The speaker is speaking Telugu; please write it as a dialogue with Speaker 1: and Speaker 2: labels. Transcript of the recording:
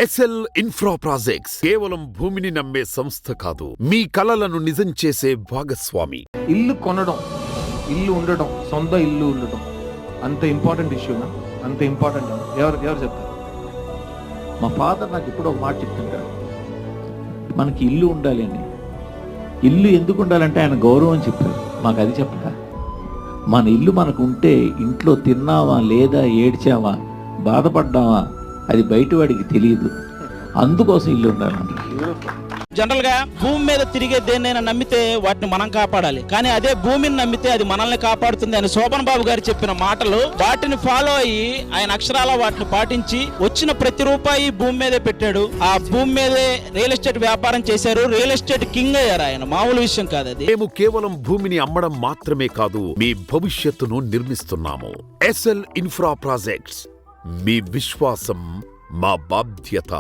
Speaker 1: ఎస్ఎల్ ఇన్ఫ్రా ప్రాజెక్ట్స్ కేవలం భూమిని నమ్మే సంస్థ కాదు, మీ కలలను నిజం చేసే భాగస్వామి.
Speaker 2: ఇల్లు కొనడం, ఇల్లు ఉండడం, సొంత ఇల్లు ఉండడం అంత ఇంపార్టెంట్ ఇష్యూనా? అంత ఇంపార్టెంట్ ఎవరు చెప్తారు?
Speaker 3: మా ఫాదర్ నాకు ఇప్పుడు ఒక మాట చెప్తుంటాడు, మనకి ఇల్లు ఉండాలి అని. ఇల్లు ఎందుకు ఉండాలంటే ఆయన గౌరవం చెప్పారు, మాకు అది చెప్పక. మన ఇల్లు మనకు ఉంటే ఇంట్లో తిన్నావా లేదా, ఏడ్చావా, బాధపడ్డావా, అది బయటవాడికి తెలియదు. అందుకోసం ఇల్లు ఉండాలంట.
Speaker 4: జనరల్ గా భూమి మీద తిరిగే దేన్నైనా నమ్మితే వాటిని మనం కాపాడాలి, కానీ అదే భూమిని నమ్మితే అది మనల్ని కాపాడుతుంది అని శోభన్ బాబు గారు చెప్పిన మాటలు, వాటిని ఫాలో అయ్యి ఆయన అక్షరాల వాటిని పాటించి వచ్చిన ప్రతి రూపాయి భూమి మీదే పెట్టాడు. ఆ భూమి మీదే రియల్ ఎస్టేట్ వ్యాపారం చేశారు. రియల్ ఎస్టేట్ కింగ్ అయ్యారు ఆయన. మామూలు విషయం కాదు అది.
Speaker 1: మేము కేవలం భూమిని అమ్మడం మాత్రమే కాదు, మీ భవిష్యత్తును నిర్మిస్తున్నాము. ఎస్ఎల్ ఇన్ఫ్రా ప్రాజెక్ట్స్, మీ విశ్వాసం మా బాధ్యత.